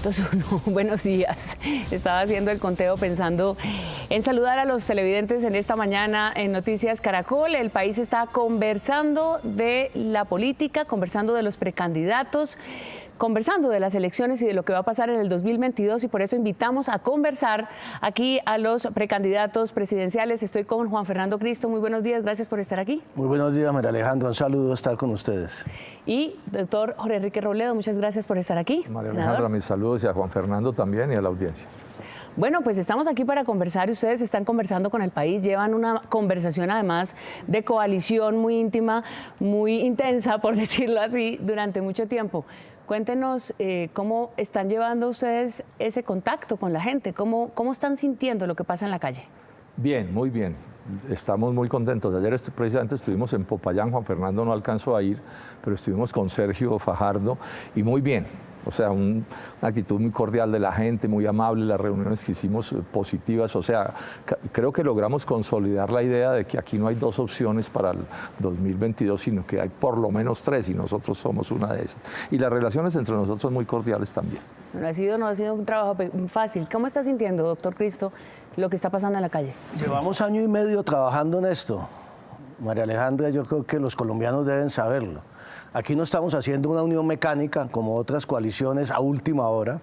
2-1, buenos días. Estaba haciendo el conteo pensando en saludar a los televidentes en esta mañana en Noticias Caracol. El país está conversando de la política, conversando de los precandidatos, conversando de las elecciones y de lo que va a pasar en el 2022, y por eso invitamos a conversar aquí a los precandidatos presidenciales. Estoy con Juan Fernando Cristo. Muy buenos días, gracias por estar aquí. Muy buenos días, María Alejandra, un saludo estar con ustedes. Y doctor Jorge Enrique Robledo, muchas gracias por estar aquí. María Alejandra, mis saludos, y a Juan Fernando también y a la audiencia. Bueno, pues estamos aquí para conversar y ustedes están conversando con el país, llevan una conversación además de coalición muy íntima, muy intensa, por decirlo así, durante mucho tiempo. Cuéntenos cómo están llevando ustedes ese contacto con la gente, cómo están sintiendo lo que pasa en la calle. Bien, muy bien. Estamos muy contentos. Ayer precisamente estuvimos en Popayán, Juan Fernando no alcanzó a ir, pero estuvimos con Sergio Fajardo y muy bien. O sea, una actitud muy cordial de la gente, muy amable, las reuniones que hicimos positivas. O sea, creo que logramos consolidar la idea de que aquí no hay dos opciones para el 2022, sino que hay por lo menos tres, y nosotros somos una de esas. Y las relaciones entre nosotros son muy cordiales también. No ha sido un trabajo fácil. ¿Cómo está sintiendo, doctor Cristo, lo que está pasando en la calle? Llevamos año y medio trabajando en esto. María Alejandra, yo creo que los colombianos deben saberlo. Aquí no estamos haciendo una unión mecánica como otras coaliciones a última hora,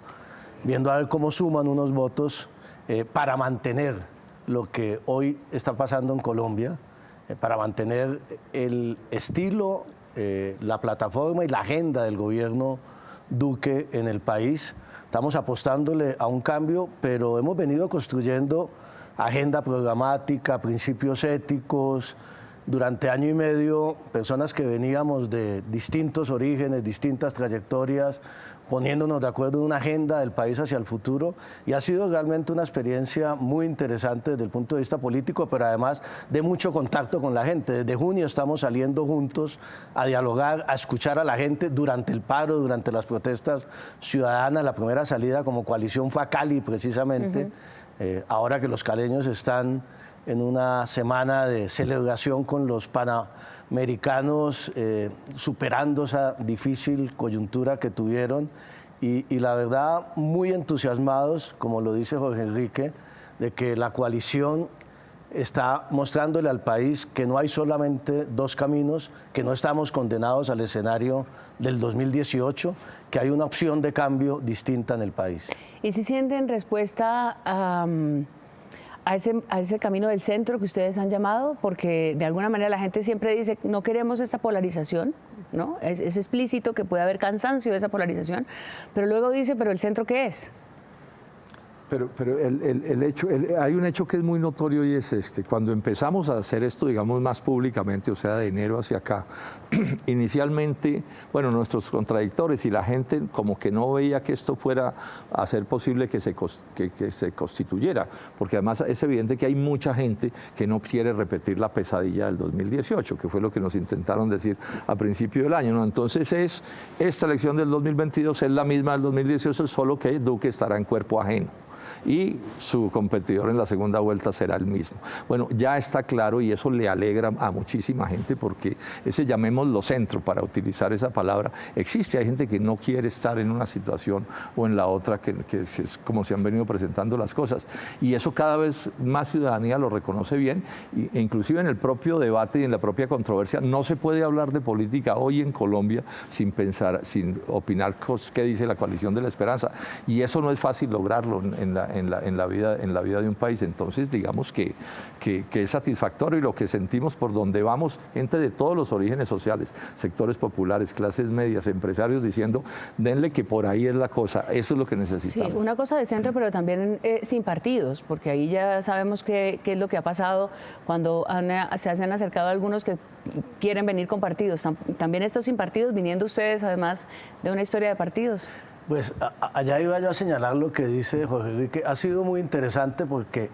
viendo a ver cómo suman unos votos para mantener lo que hoy está pasando en Colombia, para mantener el estilo, la plataforma y la agenda del gobierno Duque en el país. Estamos apostándole a un cambio, pero hemos venido construyendo agenda programática, principios éticos. Durante año y medio, personas que veníamos de distintos orígenes, distintas trayectorias, poniéndonos de acuerdo en una agenda del país hacia el futuro, y ha sido realmente una experiencia muy interesante desde el punto de vista político, pero además de mucho contacto con la gente. Desde junio estamos saliendo juntos a dialogar, a escuchar a la gente durante el paro, durante las protestas ciudadanas. La primera salida como coalición fue a Cali, precisamente, ahora que los caleños están en una semana de celebración con los panamericanos, superando esa difícil coyuntura que tuvieron, y la verdad muy entusiasmados, como lo dice Jorge Enrique, de que la coalición está mostrándole al país que no hay solamente dos caminos, que no estamos condenados al escenario del 2018, que hay una opción de cambio distinta en el país. ¿Y si sienten respuesta a ese camino del centro que ustedes han llamado? Porque de alguna manera la gente siempre dice, no queremos esta polarización, ¿no? Es explícito que puede haber cansancio de esa polarización, pero luego dice, ¿pero el centro qué es? Pero hay un hecho que es muy notorio, y es este. Cuando empezamos a hacer esto, digamos, más públicamente, o sea, de enero hacia acá, inicialmente, bueno, nuestros contradictores y la gente como que no veía que esto fuera a ser posible que se constituyera, porque además es evidente que hay mucha gente que no quiere repetir la pesadilla del 2018, que fue lo que nos intentaron decir a principio del año, ¿no? Entonces esta elección del 2022 es la misma del 2018, solo que Duque estará en cuerpo ajeno y su competidor en la segunda vuelta será el mismo. Bueno, ya está claro, y eso le alegra a muchísima gente, porque ese, llamémoslo centro, para utilizar esa palabra, existe. Hay gente que no quiere estar en una situación o en la otra, que es como se han venido presentando las cosas, y eso cada vez más ciudadanía lo reconoce bien, e inclusive en el propio debate y en la propia controversia no se puede hablar de política hoy en Colombia sin pensar, sin opinar qué dice la coalición de la esperanza, y eso no es fácil lograrlo en la vida de un país. Entonces, digamos que es satisfactorio, y lo que sentimos por donde vamos, gente de todos los orígenes sociales, sectores populares, clases medias, empresarios, diciendo, denle que por ahí es la cosa, eso es lo que necesitamos. Sí, una cosa de centro, pero también sin partidos, porque ahí ya sabemos qué es lo que ha pasado cuando se han acercado algunos que quieren venir con partidos. También estos sin partidos, viniendo ustedes además de una historia de partidos. Pues allá iba yo a señalar lo que dice Jorge Enrique. Ha sido muy interesante porque,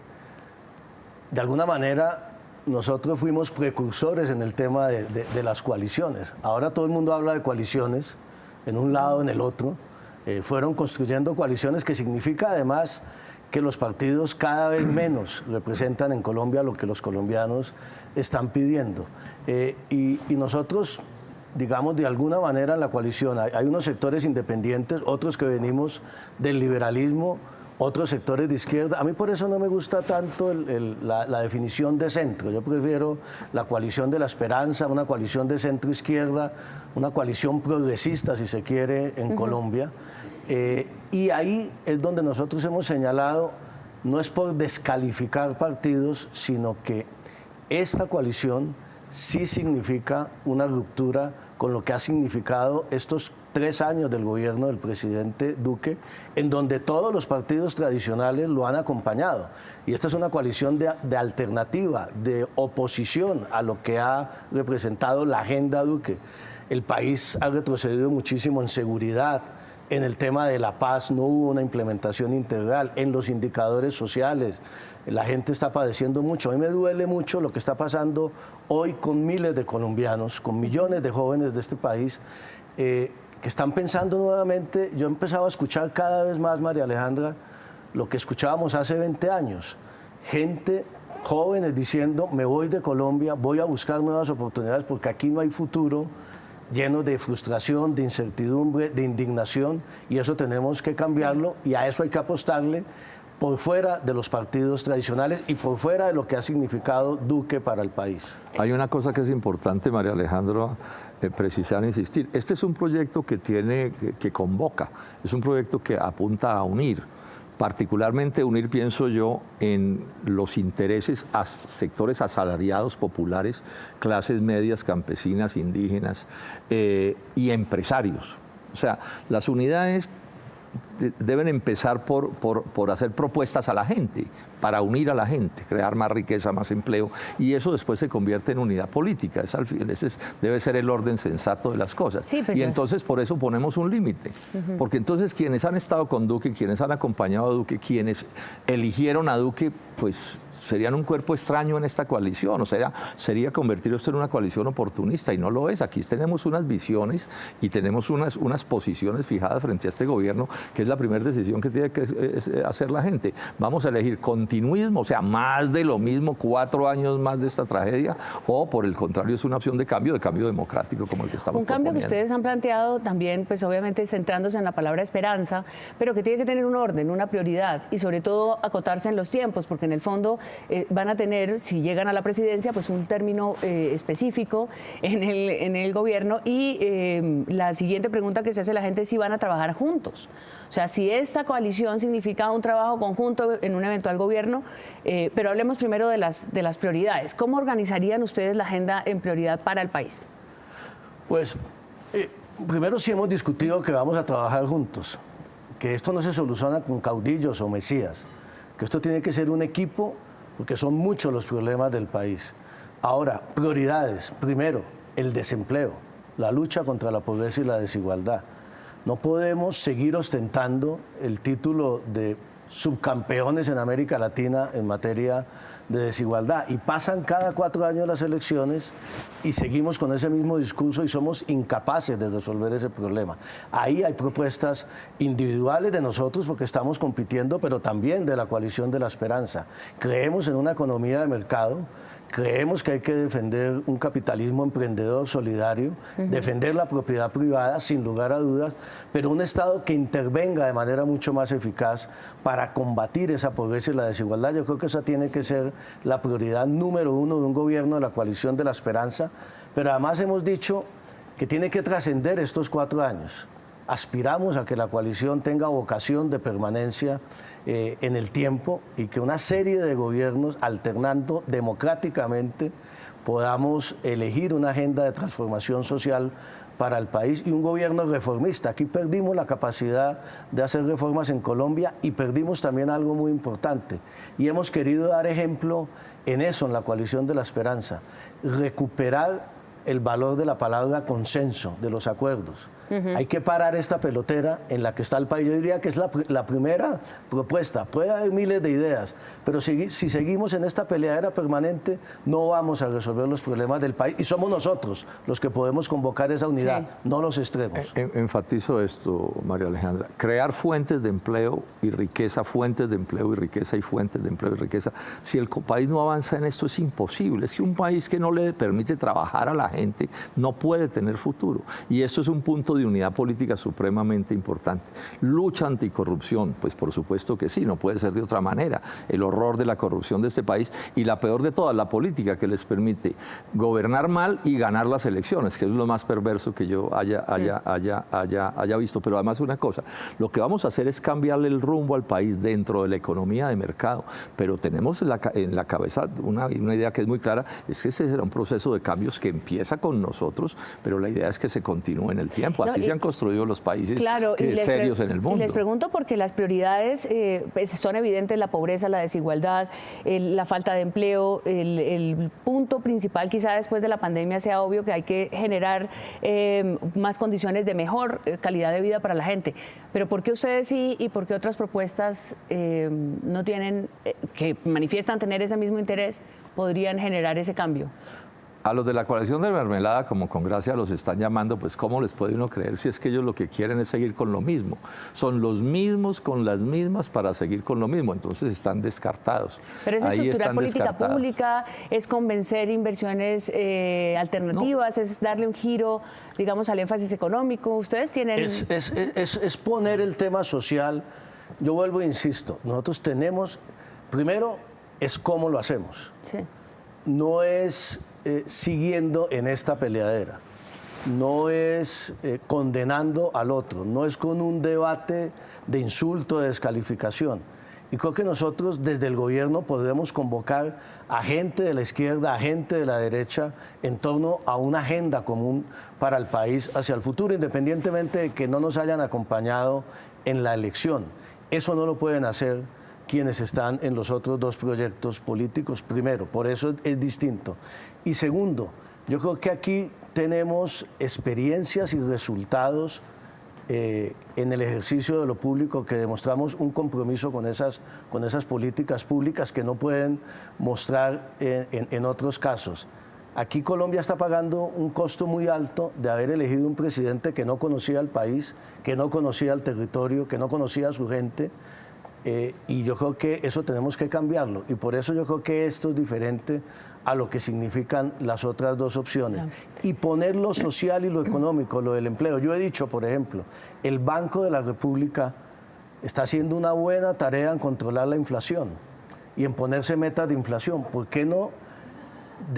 de alguna manera, nosotros fuimos precursores en el tema de las coaliciones. Ahora todo el mundo habla de coaliciones, en un lado, en el otro. Fueron construyendo coaliciones, que significa además que los partidos cada vez menos representan en Colombia lo que los colombianos están pidiendo. Y nosotros digamos, de alguna manera en la coalición. Hay unos sectores independientes, otros que venimos del liberalismo, otros sectores de izquierda. A mí por eso no me gusta tanto la definición de centro. Yo prefiero la coalición de la esperanza, una coalición de centro-izquierda, una coalición progresista, si se quiere, en Colombia. Y ahí es donde nosotros hemos señalado, no es por descalificar partidos, sino que esta coalición sí significa una ruptura con lo que ha significado estos 3 años del gobierno del presidente Duque, en donde todos los partidos tradicionales lo han acompañado. Y esta es una coalición de alternativa, de oposición a lo que ha representado la agenda Duque. El país ha retrocedido muchísimo en seguridad, en el tema de la paz no hubo una implementación integral, en los indicadores sociales la gente está padeciendo mucho. A mí me duele mucho lo que está pasando hoy con miles de colombianos, con millones de jóvenes de este país, que están pensando nuevamente. Yo he empezado a escuchar cada vez más, María Alejandra, lo que escuchábamos hace 20 años. Gente, jóvenes diciendo, me voy de Colombia, voy a buscar nuevas oportunidades porque aquí no hay futuro, llenos de frustración, de incertidumbre, de indignación, y eso tenemos que cambiarlo, y a eso hay que apostarle por fuera de los partidos tradicionales y por fuera de lo que ha significado Duque para el país. Hay una cosa que es importante, María Alejandra, precisar e insistir. Este es un proyecto que convoca, es un proyecto que apunta a unir, particularmente unir, pienso yo, en los intereses a sectores asalariados populares, clases medias, campesinas, indígenas y empresarios. O sea, las unidades deben empezar por hacer propuestas a la gente, para unir a la gente, crear más riqueza, más empleo, y eso después se convierte en unidad política. Ese debe ser el orden sensato de las cosas. Sí, pues y entonces por eso ponemos un límite, porque entonces quienes han estado con Duque, quienes han acompañado a Duque, quienes eligieron a Duque, pues serían un cuerpo extraño en esta coalición, o sea, sería convertir esto en una coalición oportunista, y no lo es. Aquí tenemos unas visiones y tenemos unas posiciones fijadas frente a este gobierno, que es la primera decisión que tiene que hacer la gente. Vamos a elegir continuismo, o sea, más de lo mismo, 4 años más de esta tragedia, o por el contrario es una opción de cambio democrático como el que estamos proponiendo. Un cambio que ustedes han planteado también, pues obviamente centrándose en la palabra esperanza, pero que tiene que tener un orden, una prioridad, y sobre todo acotarse en los tiempos, porque en el fondo van a tener, si llegan a la presidencia, pues un término específico en el gobierno, y la siguiente pregunta que se hace la gente es si van a trabajar juntos. O sea, si esta coalición significa un trabajo conjunto en un eventual gobierno, pero hablemos primero de las prioridades. ¿Cómo organizarían ustedes la agenda en prioridad para el país? Pues, primero sí hemos discutido que vamos a trabajar juntos, que esto no se soluciona con caudillos o mesías, que esto tiene que ser un equipo, porque son muchos los problemas del país. Ahora, prioridades. Primero, el desempleo, la lucha contra la pobreza y la desigualdad. No podemos seguir ostentando el título de subcampeones en América Latina en materia de desigualdad, y pasan cada 4 años las elecciones y seguimos con ese mismo discurso y somos incapaces de resolver ese problema. Ahí hay propuestas individuales de nosotros porque estamos compitiendo, pero también de la coalición de la esperanza. Creemos en una economía de mercado, creemos que hay que defender un capitalismo emprendedor, solidario, defender la propiedad privada, sin lugar a dudas, pero un Estado que intervenga de manera mucho más eficaz para combatir esa pobreza y la desigualdad. Yo creo que esa tiene que ser la prioridad número 1 de un gobierno de la coalición de la esperanza, pero además hemos dicho que tiene que trascender estos 4 años. Aspiramos a que la coalición tenga vocación de permanencia en el tiempo, y que una serie de gobiernos, alternando democráticamente, podamos elegir una agenda de transformación social para el país y un gobierno reformista. Aquí perdimos la capacidad de hacer reformas en Colombia y perdimos también algo muy importante, y hemos querido dar ejemplo en eso, en la coalición de la esperanza, recuperar el valor de la palabra consenso, de los acuerdos. Hay que parar esta pelotera en la que está el país. Yo diría que es la primera propuesta. Puede haber miles de ideas, pero si seguimos en esta peleadera permanente, no vamos a resolver los problemas del país. Y somos nosotros los que podemos convocar esa unidad, no los extremos. Enfatizo esto, María Alejandra. Crear fuentes de empleo y riqueza, fuentes de empleo y riqueza y fuentes de empleo y riqueza. Si el país no avanza en esto, es imposible. Es que un país que no le permite trabajar a la gente no puede tener futuro. Y esto es un punto de unidad política supremamente importante. Lucha anticorrupción, pues por supuesto que sí, no puede ser de otra manera. El horror de la corrupción de este país y la peor de todas, la política que les permite gobernar mal y ganar las elecciones, que es lo más perverso que yo haya visto. Pero además una cosa, lo que vamos a hacer es cambiarle el rumbo al país dentro de la economía de mercado, pero tenemos en la cabeza una idea que es muy clara, es que ese será un proceso de cambios que empieza con nosotros, pero la idea es que se continúe en el tiempo. Así se han construido los países serios en el mundo. Y les pregunto porque las prioridades pues son evidentes: la pobreza, la desigualdad, la falta de empleo. El punto principal quizá después de la pandemia sea obvio que hay que generar más condiciones de mejor calidad de vida para la gente. Pero ¿por qué ustedes sí y por qué otras propuestas no tienen, que manifiestan tener ese mismo interés, podrían generar ese cambio? A los de la coalición de mermelada, como con gracia los están llamando, pues ¿cómo les puede uno creer si es que ellos lo que quieren es seguir con lo mismo? Son los mismos con las mismas para seguir con lo mismo, entonces están descartados. Pero es estructurar política pública, es convencer inversiones alternativas, es darle un giro, digamos, al énfasis económico. Ustedes tienen... Es poner el tema social. Yo vuelvo e insisto, nosotros tenemos, primero, es cómo lo hacemos. Sí. No es siguiendo en esta peleadera, no es condenando al otro, no es con un debate de insulto, de descalificación. Y creo que nosotros desde el gobierno podemos convocar a gente de la izquierda, a gente de la derecha, en torno a una agenda común para el país hacia el futuro, independientemente de que no nos hayan acompañado en la elección. Eso no lo pueden hacer quienes están en los otros dos proyectos políticos, primero, por eso es distinto. Y segundo, yo creo que aquí tenemos experiencias y resultados en el ejercicio de lo público que demostramos un compromiso con esas políticas públicas que no pueden mostrar en otros casos. Aquí Colombia está pagando un costo muy alto de haber elegido un presidente que no conocía el país, que no conocía el territorio, que no conocía a su gente. Y yo creo que eso tenemos que cambiarlo, y por eso yo creo que esto es diferente a lo que significan las otras dos opciones. Claro. Y poner lo social y lo económico, lo del empleo. Yo he dicho, por ejemplo, el Banco de la República está haciendo una buena tarea en controlar la inflación y en ponerse metas de inflación. ¿Por qué no?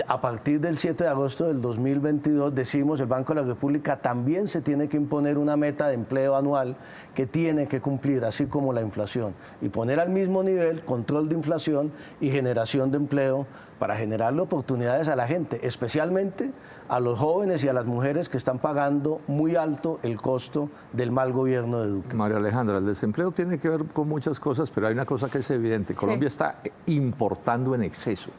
A partir del 7 de agosto del 2022 decimos el Banco de la República también se tiene que imponer una meta de empleo anual que tiene que cumplir, así como la inflación, y poner al mismo nivel control de inflación y generación de empleo para generarle oportunidades a la gente, especialmente a los jóvenes y a las mujeres que están pagando muy alto el costo del mal gobierno de Duque. María Alejandra, el desempleo tiene que ver con muchas cosas, pero hay una cosa que es evidente: Colombia está importando en exceso.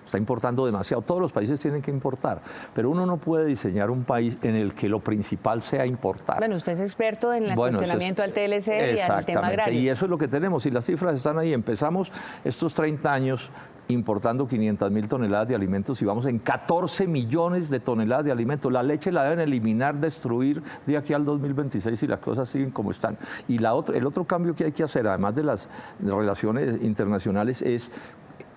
Está importando demasiado. Todos los países tienen que importar, pero uno no puede diseñar un país en el que lo principal sea importar. Bueno, usted es experto en el cuestionamiento al TLC y al tema agrario. Y eso es lo que tenemos, y las cifras están ahí. Empezamos estos 30 años importando 500.000 toneladas de alimentos y vamos en 14 millones de toneladas de alimentos. La leche la deben eliminar, destruir de aquí al 2026 si las cosas siguen como están. Y el otro cambio que hay que hacer, además de las relaciones internacionales, es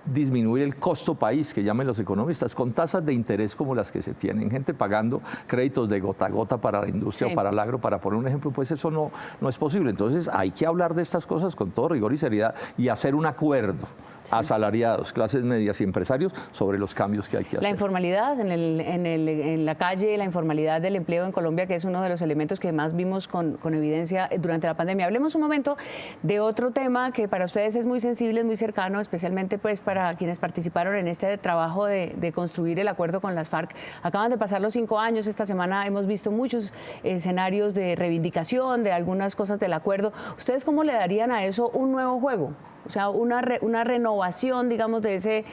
disminuir el costo país, que llaman los economistas, con tasas de interés como las que se tienen, gente pagando créditos de gota a gota para la industria o para el agro, para poner un ejemplo, pues eso no es posible. Entonces hay que hablar de estas cosas con todo rigor y seriedad y hacer un acuerdo asalariados, clases medias y empresarios sobre los cambios que hay que hacer. La informalidad en la calle, la informalidad del empleo en Colombia, que es uno de los elementos que más vimos con evidencia durante la pandemia. Hablemos un momento de otro tema que para ustedes es muy sensible, es muy cercano, especialmente pues para quienes participaron en este trabajo de construir el acuerdo con las FARC. Acaban de pasar los 5 años, esta semana hemos visto muchos escenarios de reivindicación de algunas cosas del acuerdo. ¿Ustedes cómo le darían a eso un nuevo juego? O sea, una renovación, digamos, de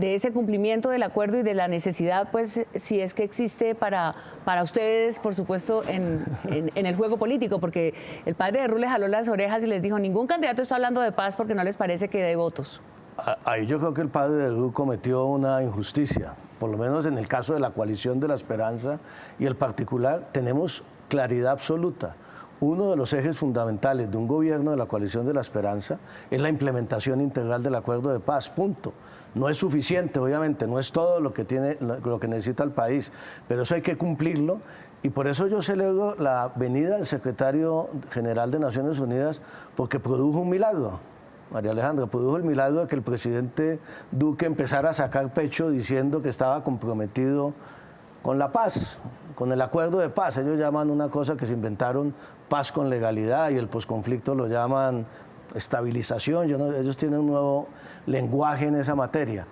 ese cumplimiento del acuerdo y de la necesidad, pues, si es que existe para ustedes, por supuesto, en el juego político, porque el padre de Ruth le jaló las orejas y les dijo, ningún candidato está hablando de paz porque no les parece que dé votos. Ahí yo creo que el padre de Ruth cometió una injusticia, por lo menos en el caso de la coalición de la esperanza y el particular, tenemos claridad absoluta. Uno de los ejes fundamentales de un gobierno de la coalición de la esperanza es la implementación integral del acuerdo de paz, punto. No es suficiente, obviamente, no es todo lo que necesita el país, pero eso hay que cumplirlo y por eso yo celebro la venida del secretario general de Naciones Unidas porque produjo un milagro. María Alejandra, produjo el milagro de que el presidente Duque empezara a sacar pecho diciendo que estaba comprometido con la paz, con el acuerdo de paz. Ellos llaman una cosa que se inventaron paz con legalidad y el posconflicto lo llaman estabilización. Ellos tienen un nuevo lenguaje en esa materia.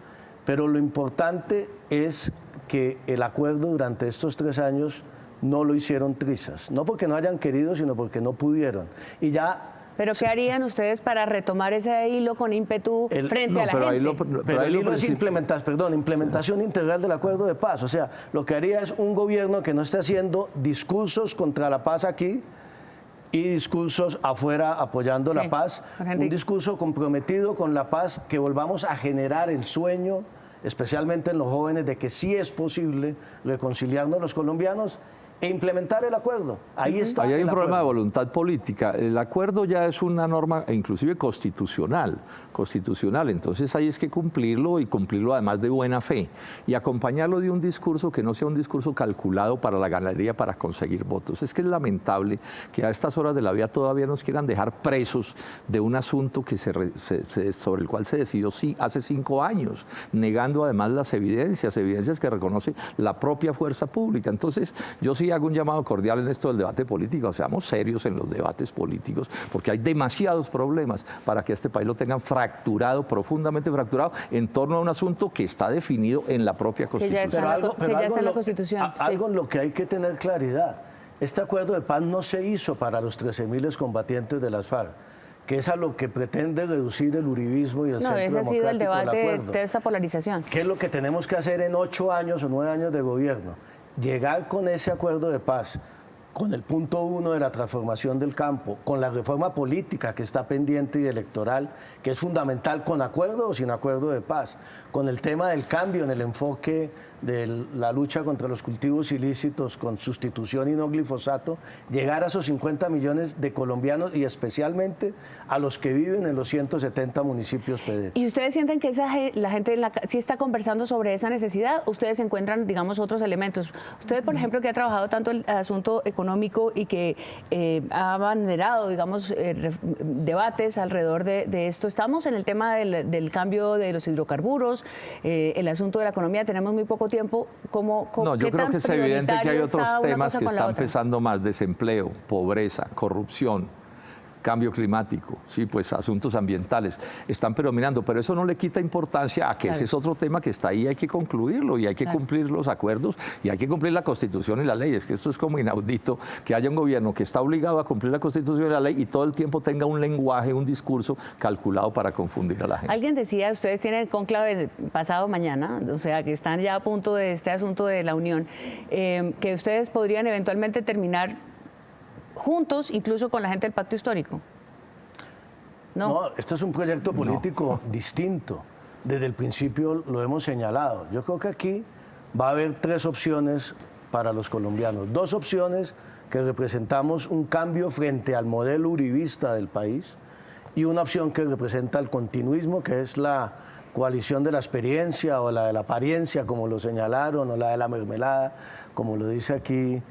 Pero lo importante es que el acuerdo durante estos 3 años no lo hicieron trizas. No porque no hayan querido, sino porque no pudieron. Y ya... ¿Pero qué harían ustedes para retomar ese hilo con ímpetu frente a la gente? Pero el hilo es implementación integral del acuerdo de paz. O sea, lo que haría es un gobierno que no esté haciendo discursos contra la paz aquí y discursos afuera apoyando la paz. Un discurso comprometido con la paz, que volvamos a generar el sueño, especialmente en los jóvenes, de que sí es posible reconciliarnos los colombianos e implementar el acuerdo. Ahí está. Ahí hay un problema de voluntad política. El acuerdo ya es una norma, inclusive constitucional. Entonces ahí es que cumplirlo y cumplirlo además de buena fe. Y acompañarlo de un discurso que no sea un discurso calculado para la ganadería, para conseguir votos. Es que es lamentable que a estas horas de la vida todavía nos quieran dejar presos de un asunto que sobre el cual se decidió hace 5 años, negando además las evidencias que reconoce la propia fuerza pública. Entonces yo sí hago un llamado cordial en esto del debate político, seamos serios en los debates políticos, porque hay demasiados problemas para que este país lo tengan fracturado, profundamente fracturado, en torno a un asunto que está definido en la propia Constitución. Que ya está en la Constitución. Algo en lo que hay que tener claridad. Este acuerdo de paz no se hizo para los 13.000 combatientes de las FARC, que es a lo que pretende reducir el uribismo y el centro democrático. No, ese ha sido el debate de esta polarización. ¿Qué es lo que tenemos que hacer en 8 años o 9 años de gobierno? Llegar con ese acuerdo de paz, con el punto 1 de la transformación del campo, con la reforma política que está pendiente y electoral, que es fundamental, con acuerdo o sin acuerdo de paz, con el tema del cambio en el enfoque de la lucha contra los cultivos ilícitos, con sustitución y no glifosato, llegar a esos 50 millones de colombianos y especialmente a los que viven en los 170 municipios PEDET. ¿Y ustedes sienten que la gente sí está conversando sobre esa necesidad? ¿Ustedes encuentran, digamos, otros elementos? Usted, por ejemplo, que ha trabajado tanto el asunto económico y que ha abanderado, digamos, debates alrededor de esto. Estamos en el tema del cambio de los hidrocarburos, el asunto de la economía, tenemos muy poco tiempo. No, yo creo que es evidente que hay otros temas que están pesando más: desempleo, pobreza, corrupción, cambio climático, sí, pues asuntos ambientales están predominando, pero eso no le quita importancia a que ese es otro tema que está ahí, hay que concluirlo y hay que cumplir los acuerdos y hay que cumplir la Constitución y las leyes, que esto es como inaudito que haya un gobierno que está obligado a cumplir la Constitución y la ley y todo el tiempo tenga un lenguaje, un discurso calculado para confundir a la gente. Alguien decía, ustedes tienen cónclave pasado mañana, o sea, que están ya a punto de este asunto de la unión, que ustedes podrían eventualmente terminar juntos, incluso con la gente del Pacto Histórico. No, esto es un proyecto político distinto. Desde el principio lo hemos señalado. Yo creo que aquí va a haber 3 opciones para los colombianos. 2 opciones que representamos un cambio frente al modelo uribista del país y una opción que representa el continuismo, que es la coalición de la experiencia o la de la apariencia, como lo señalaron, o la de la mermelada, como lo dice aquí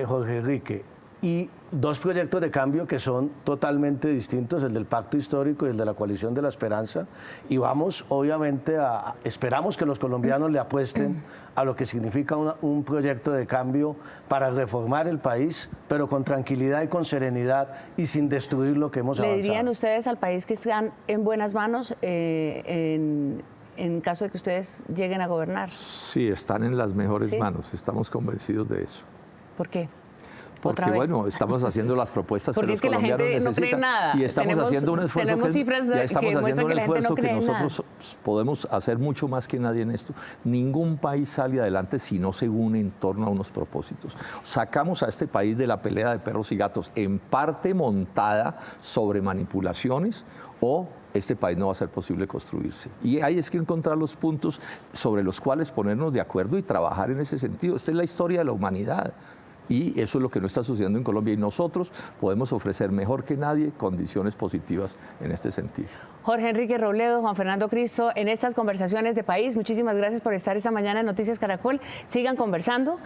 Jorge Enrique. Y 2 proyectos de cambio que son totalmente distintos, el del Pacto Histórico y el de la Coalición de la Esperanza, y vamos obviamente esperamos que los colombianos le apuesten a lo que significa un proyecto de cambio para reformar el país, pero con tranquilidad y con serenidad y sin destruir lo que hemos avanzado. ¿Le dirían ustedes al país que están en buenas manos en caso de que ustedes lleguen a gobernar? Sí, están en las mejores manos, estamos convencidos de eso. ¿Por qué? porque vez. bueno, estamos haciendo las propuestas Porque que es que los la colombianos gente no cree necesitan nada. y estamos haciendo un esfuerzo tenemos cifras ya estamos que haciendo demuestran un que la gente esfuerzo no que cree en nada. nosotros podemos hacer mucho más que nadie en esto. Ningún país sale adelante si no se une en torno a unos propósitos. Sacamos a este país de la pelea de perros y gatos, en parte montada sobre manipulaciones, o este país no va a ser posible construirse. Y ahí es que encontrar los puntos sobre los cuales ponernos de acuerdo y trabajar en ese sentido. Esta es la historia de la humanidad. Y eso es lo que no está sucediendo en Colombia. Y nosotros podemos ofrecer mejor que nadie condiciones positivas en este sentido. Jorge Enrique Robledo, Juan Fernando Cristo, en estas conversaciones de país, muchísimas gracias por estar esta mañana en Noticias Caracol. Sigan conversando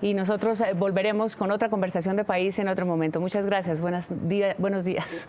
y nosotros volveremos con otra conversación de país en otro momento. Muchas gracias. Buenos días.